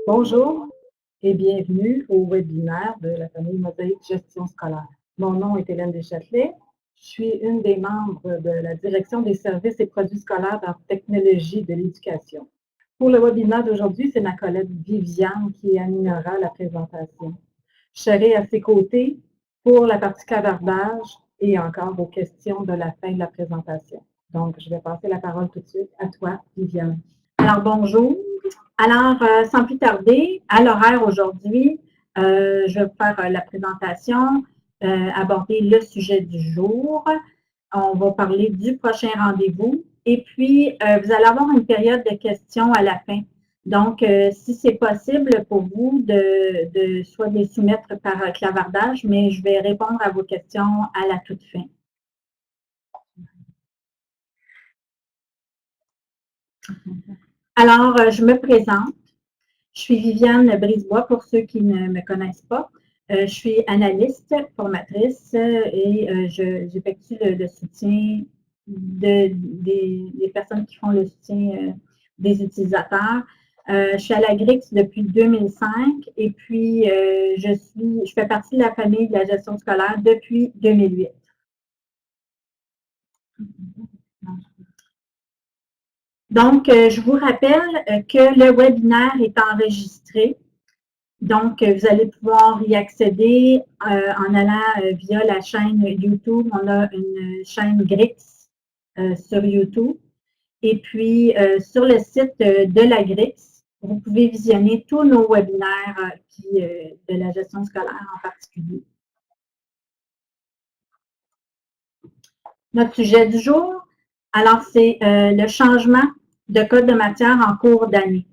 Bonjour et bienvenue au webinaire de la famille Mosaïque Gestion scolaire. Mon nom est Hélène Deschâtelet. Je suis une des membres de la direction des services et produits scolaires en technologie de l'éducation. Pour le webinaire d'aujourd'hui, c'est ma collègue Viviane qui animera la présentation. Je serai à ses côtés pour la partie clavardage et encore vos questions de la fin de la présentation. Donc, je vais passer la parole tout de suite à toi, Viviane. Alors, bonjour. Alors, sans plus tarder, à l'horaire aujourd'hui, je vais vous faire la présentation, aborder le sujet du jour. On va parler du prochain rendez-vous. Et puis, vous allez avoir une période de questions à la fin. Donc, si c'est possible pour vous de soit les soumettre par clavardage, mais je vais répondre à vos questions à la toute fin. Alors, je me présente. Je suis Viviane Brisebois, pour ceux qui ne me connaissent pas. Je suis analyste, formatrice et j'effectue le soutien des personnes qui font le soutien des utilisateurs. Je suis à la GRIX depuis 2005 et puis je fais partie de la famille de la gestion scolaire depuis 2008. Donc, je vous rappelle que le webinaire est enregistré. Donc, vous allez pouvoir y accéder en allant via la chaîne YouTube. On a une chaîne GRIX sur YouTube. Et puis, sur le site de la GRIX, vous pouvez visionner tous nos webinaires de la gestion scolaire en particulier. Notre sujet du jour, alors c'est le changement de code de matière en cours d'année.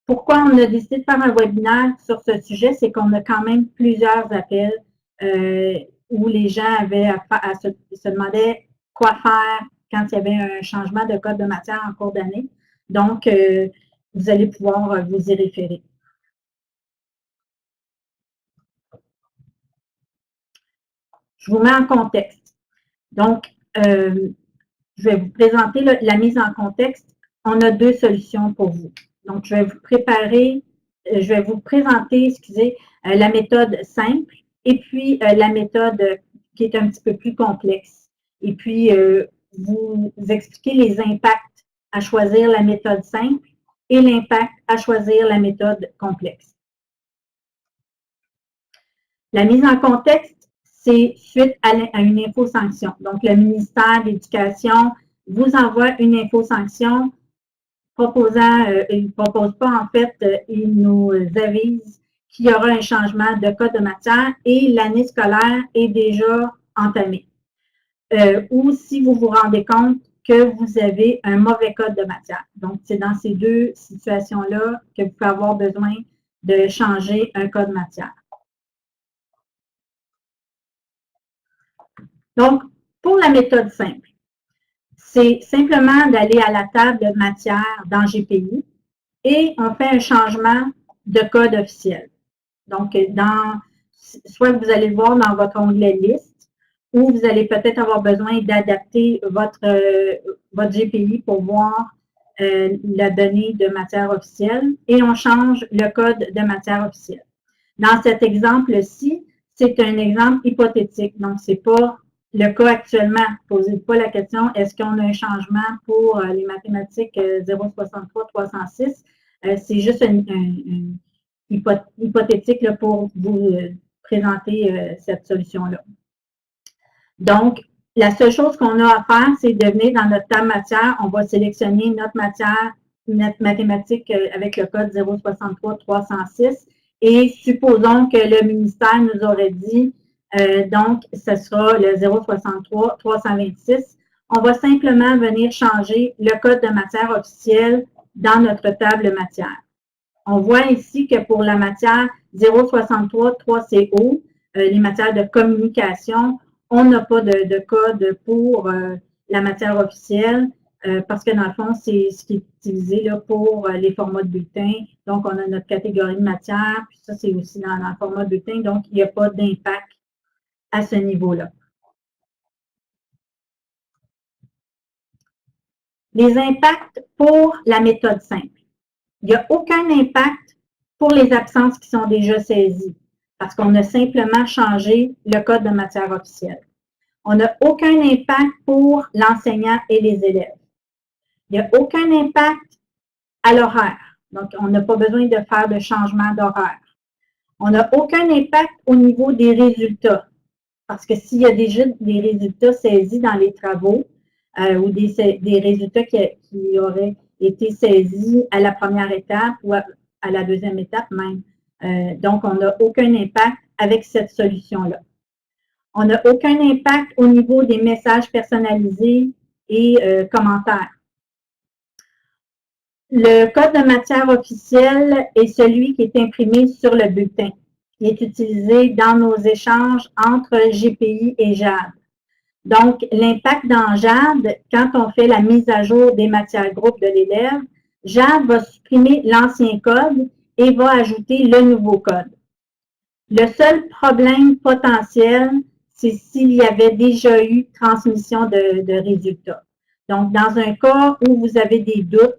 Pourquoi on a décidé de faire un webinaire sur ce sujet, c'est qu'on a quand même plusieurs appels où les gens avaient se demandaient quoi faire quand il y avait un changement de code de matière en cours d'année. Donc, vous allez pouvoir vous y référer. Je vous mets en contexte. Donc, je vais vous présenter la mise en contexte. On a deux solutions pour vous. Donc, je vais vous présenter, excusez, la méthode simple et puis la méthode qui est un petit peu plus complexe. Et puis, vous expliquer les impacts à choisir la méthode simple et l'impact à choisir la méthode complexe. La mise en contexte, c'est suite à une info-sanction. Donc, le ministère de l'Éducation vous envoie une info-sanction proposant, il ne propose pas en fait, il nous avise qu'il y aura un changement de code de matière et l'année scolaire est déjà entamée. Ou si vous vous rendez compte que vous avez un mauvais code de matière. Donc, c'est dans ces deux situations-là que vous pouvez avoir besoin de changer un code matière. Donc, pour la méthode simple, c'est simplement d'aller à la table de matière dans GPI et on fait un changement de code officiel. Donc, soit vous allez le voir dans votre onglet liste ou vous allez peut-être avoir besoin d'adapter votre GPI pour voir la donnée de matière officielle et on change le code de matière officielle. Dans cet exemple-ci, c'est un exemple hypothétique. Donc, c'est pas le cas actuellement. Posez pas la question, est-ce qu'on a un changement pour les mathématiques 063, 306? C'est juste un hypothétique là, pour vous présenter cette solution-là. Donc, la seule chose qu'on a à faire, c'est de venir dans notre table matière, on va sélectionner notre matière, notre mathématique avec le code 063 306 et supposons que le ministère nous aurait dit, donc, ce sera le 063 326. On va simplement venir changer le code de matière officiel dans notre table matière. On voit ici que pour la matière 063 3CO, les matières de communication, on n'a pas de code pour la matière officielle parce que dans le fond, c'est ce qui est utilisé là, pour les formats de bulletin. Donc, on a notre catégorie de matière, puis ça, c'est aussi dans le format de bulletin. Donc, il n'y a pas d'impact à ce niveau-là. Les impacts pour la méthode simple. Il n'y a aucun impact pour les absences qui sont déjà saisies, parce qu'on a simplement changé le code de matière officielle. On n'a aucun impact pour l'enseignant et les élèves. Il n'y a aucun impact à l'horaire. Donc, on n'a pas besoin de faire de changement d'horaire. On n'a aucun impact au niveau des résultats. Parce que s'il y a déjà des résultats saisis dans les travaux ou des résultats qui auraient été saisis à la première étape ou à la deuxième étape même, donc on n'a aucun impact avec cette solution-là. On n'a aucun impact au niveau des messages personnalisés et commentaires. Le code de matière officielle est celui qui est imprimé sur le bulletin, qui est utilisé dans nos échanges entre GPI et JAD. Donc, l'impact dans JAD, quand on fait la mise à jour des matières groupes de l'élève, JAD va supprimer l'ancien code et va ajouter le nouveau code. Le seul problème potentiel, c'est s'il y avait déjà eu transmission de résultats. Donc, dans un cas où vous avez des doutes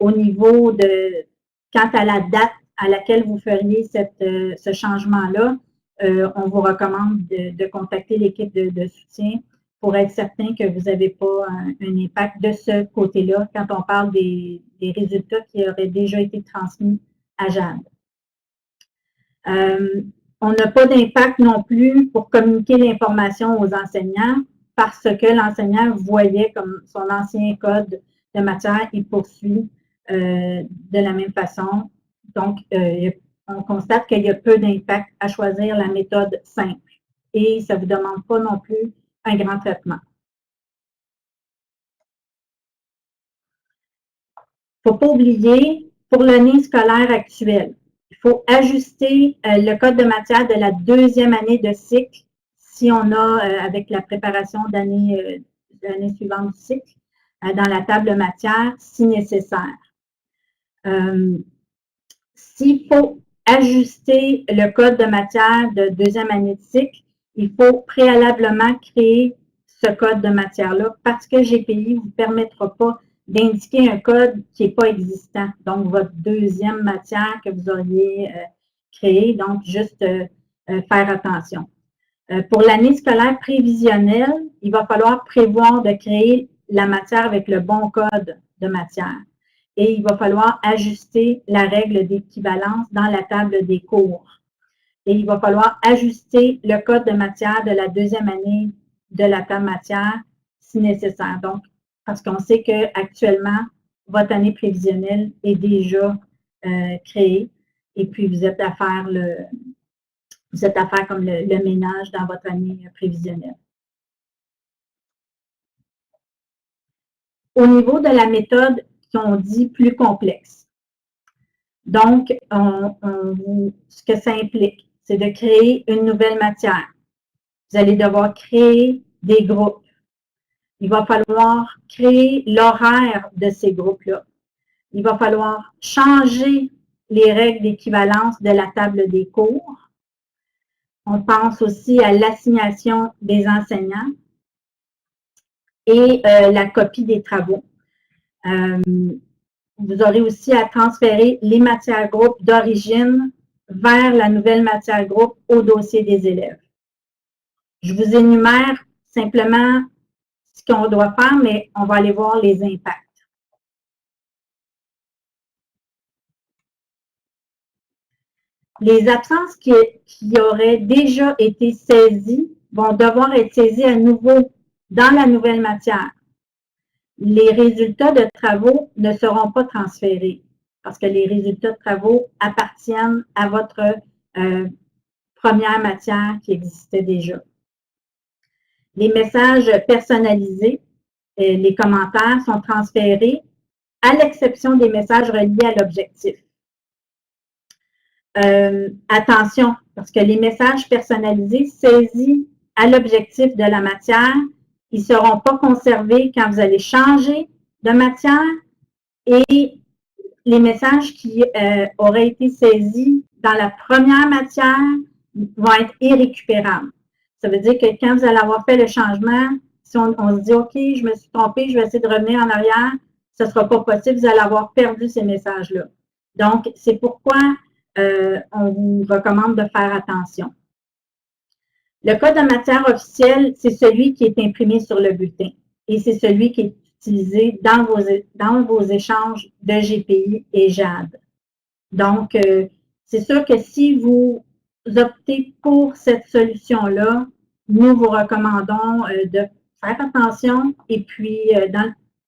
au niveau de, quant à la date à laquelle vous feriez ce changement-là, on vous recommande de contacter l'équipe de soutien pour être certain que vous n'avez pas un impact de ce côté-là quand on parle des résultats qui auraient déjà été transmis à JAD. On n'a pas d'impact non plus pour communiquer l'information aux enseignants parce que l'enseignant voyait comme son ancien code de matière, il poursuit de la même façon. Donc, on constate qu'il y a peu d'impact à choisir la méthode simple et ça ne vous demande pas non plus un grand traitement. Il ne faut pas oublier, pour l'année scolaire actuelle, il faut ajuster le code de matière de la deuxième année de cycle si on a, avec la préparation d'année suivante du cycle, dans la table matière, si nécessaire. S'il faut ajuster le code de matière de deuxième année de cycle, il faut préalablement créer ce code de matière-là parce que GPI ne vous permettra pas d'indiquer un code qui n'est pas existant. Donc, votre deuxième matière que vous auriez créée, donc juste faire attention. Pour l'année scolaire prévisionnelle, il va falloir prévoir de créer la matière avec le bon code de matière. Et il va falloir ajuster la règle d'équivalence dans la table des cours. Et il va falloir ajuster le code de matière de la deuxième année de la table matière si nécessaire. Donc, parce qu'on sait qu'actuellement, votre année prévisionnelle est déjà créée et puis vous êtes à faire comme le ménage dans votre année prévisionnelle. Au niveau de la méthode qu'on dit plus complexe. Donc, ce que ça implique, c'est de créer une nouvelle matière. Vous allez devoir créer des groupes. Il va falloir créer l'horaire de ces groupes-là. Il va falloir changer les règles d'équivalence de la table des cours. On pense aussi à l'assignation des enseignants et la copie des travaux. Vous aurez aussi à transférer les matières groupes d'origine vers la nouvelle matière groupe au dossier des élèves. Je vous énumère simplement ce qu'on doit faire, mais on va aller voir les impacts. Les absences qui auraient déjà été saisies vont devoir être saisies à nouveau dans la nouvelle matière. Les résultats de travaux ne seront pas transférés parce que les résultats de travaux appartiennent à votre première matière qui existait déjà. Les messages personnalisés, les commentaires sont transférés à l'exception des messages reliés à l'objectif. Attention, parce que les messages personnalisés saisis à l'objectif de la matière, ils ne seront pas conservés quand vous allez changer de matière et les messages qui auraient été saisis dans la première matière vont être irrécupérables. Ça veut dire que quand vous allez avoir fait le changement, si on se dit « OK, je me suis trompée, je vais essayer de revenir en arrière », ce ne sera pas possible, vous allez avoir perdu ces messages-là. Donc, c'est pourquoi on vous recommande de faire attention. Le code de matière officiel, c'est celui qui est imprimé sur le bulletin et c'est celui qui est utilisé dans vos échanges de GPI et JAD. Donc, c'est sûr que si vous optez pour cette solution-là, nous vous recommandons de faire attention et puis,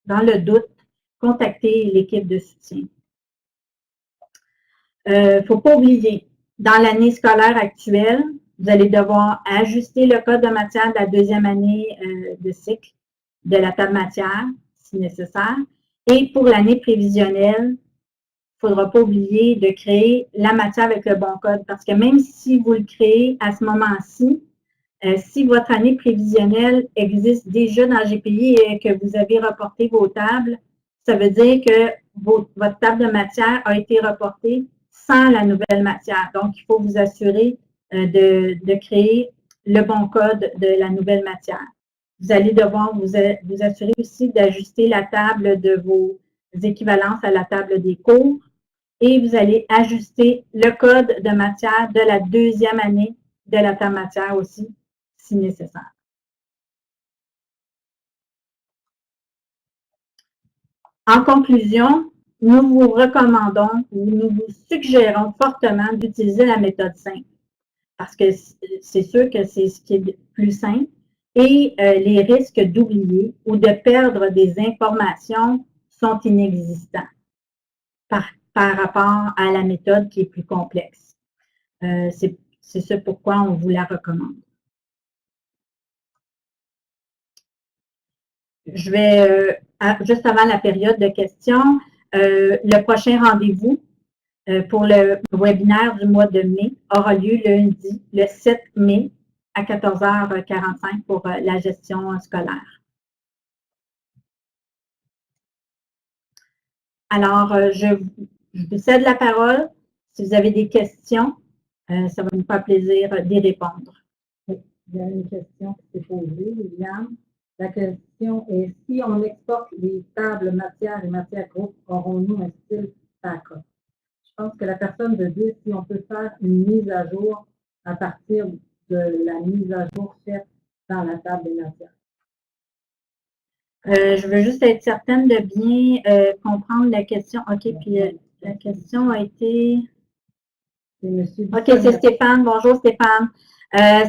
dans le doute, contacter l'équipe de soutien. Il ne faut pas oublier, dans l'année scolaire actuelle, vous allez devoir ajuster le code de matière de la deuxième année de cycle de la table matière, si nécessaire. Et pour l'année prévisionnelle, il ne faudra pas oublier de créer la matière avec le bon code, parce que même si vous le créez à ce moment-ci, si votre année prévisionnelle existe déjà dans GPI et que vous avez reporté vos tables, ça veut dire que votre table de matière a été reportée sans la nouvelle matière. Donc, il faut vous assurer de créer le bon code de la nouvelle matière. Vous allez devoir vous assurer aussi d'ajuster la table de vos équivalences à la table des cours et vous allez ajuster le code de matière de la deuxième année de la table matière aussi, si nécessaire. En conclusion, nous vous recommandons ou nous vous suggérons fortement d'utiliser la méthode simple parce que c'est sûr que c'est ce qui est le plus simple et les risques d'oublier ou de perdre des informations sont inexistants par rapport à la méthode qui est plus complexe. C'est ce pourquoi on vous la recommande. Je vais, juste avant la période de questions, le prochain rendez-vous pour le webinaire du mois de mai aura lieu lundi, le 7 mai, à 14h45 pour la gestion scolaire. Alors, je vous cède la parole. Si vous avez des questions, ça va nous faire plaisir d'y répondre. Il y a une question qui s'est posée, Liliane. La question est, si on exporte les tables matière et matière groupe, aurons-nous un style backup? Je pense que la personne veut dire si on peut faire une mise à jour à partir de la mise à jour faite dans la table des matières. Je veux juste être certaine de bien comprendre la question. OK, puis la question a été... OK, c'est Stéphane. Bonjour Stéphane.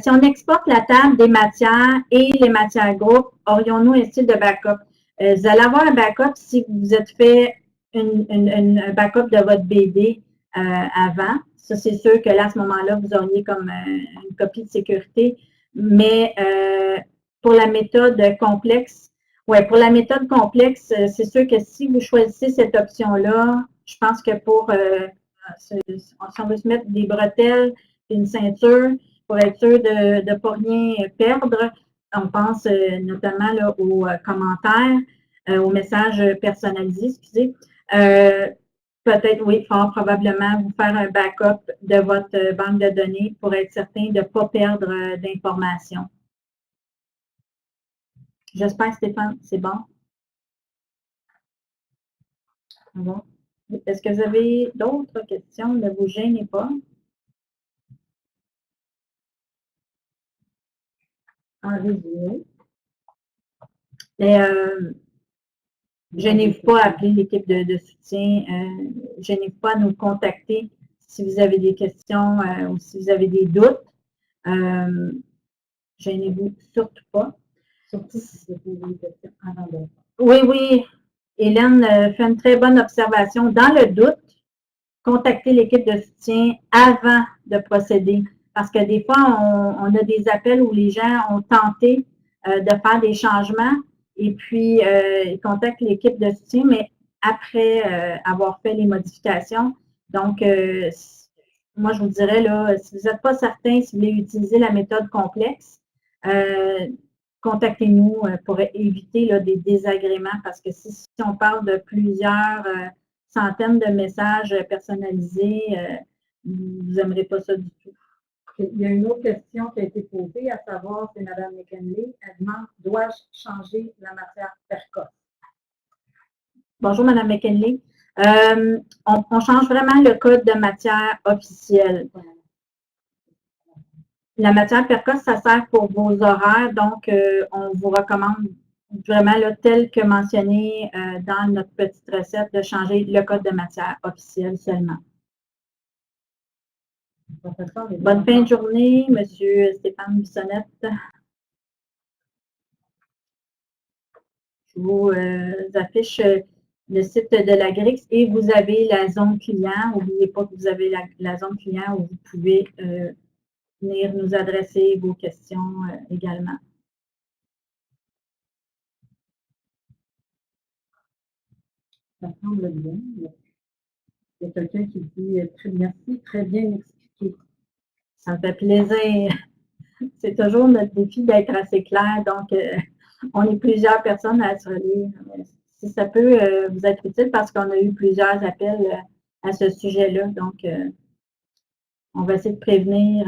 Si on exporte la table des matières et les matières groupes, aurions-nous un style de backup? Vous allez avoir un backup si vous êtes fait un backup de votre BD avant. Ça, c'est sûr que là, à ce moment-là, vous auriez comme une copie de sécurité. Mais pour la méthode complexe, pour la méthode complexe, c'est sûr que si vous choisissez cette option-là, je pense que pour si on veut se mettre des bretelles et une ceinture pour être sûr de ne pas rien perdre, on pense notamment là, aux commentaires, aux messages personnalisés, excusez. Peut-être, oui, fort probablement vous faire un backup de votre banque de données pour être certain de ne pas perdre d'informations. J'espère, Stéphane, c'est bon. Bon. Est-ce que vous avez d'autres questions? Ne vous gênez pas. En résumé. Gênez-vous pas à appeler l'équipe de soutien. Gênez-vous pas à nous contacter si vous avez des questions ou si vous avez des doutes. Gênez-vous surtout pas. Surtout si vous avez des questions avant de... Oui, oui. Hélène fait une très bonne observation. Dans le doute, contactez l'équipe de soutien avant de procéder. Parce que des fois, on a des appels où les gens ont tenté de faire des changements et puis ils contactent l'équipe de soutien, mais après avoir fait les modifications. Donc, moi, je vous dirais, là, si vous n'êtes pas certain, si vous voulez utiliser la méthode complexe, contactez-nous pour éviter là, des désagréments parce que si on parle de plusieurs centaines de messages personnalisés, vous n'aimerez pas ça du tout. Il y a une autre question qui a été posée, à savoir, c'est Mme McKinley. Elle demande, dois-je changer la matière PERCOS? Bonjour, Mme McKinley. On change vraiment le code de matière officiel. La matière PERCOS, ça sert pour vos horaires, donc on vous recommande vraiment, là, tel que mentionné dans notre petite recette, de changer le code de matière officiel seulement. Bonne fin de journée, M. Stéphane Bissonnette. Je vous affiche le site de la GRIX et vous avez la zone client. N'oubliez pas que vous avez la zone client où vous pouvez venir nous adresser vos questions également. Ça semble bien. Il y a quelqu'un qui dit merci, très bien expliqué. Ça me fait plaisir. C'est toujours notre défi d'être assez clair. Donc, on est plusieurs personnes à se relire. Si ça peut vous être utile, parce qu'on a eu plusieurs appels à ce sujet-là. Donc, on va essayer de prévenir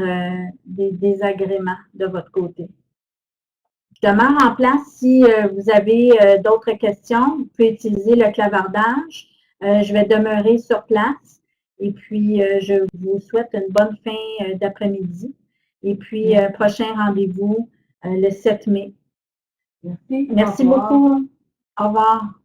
des désagréments de votre côté. Je demeure en place. Si vous avez d'autres questions, vous pouvez utiliser le clavardage. Je vais demeurer sur place. Et puis, je vous souhaite une bonne fin d'après-midi. Et puis, prochain rendez-vous le 7 mai. Merci. Merci beaucoup. Au revoir.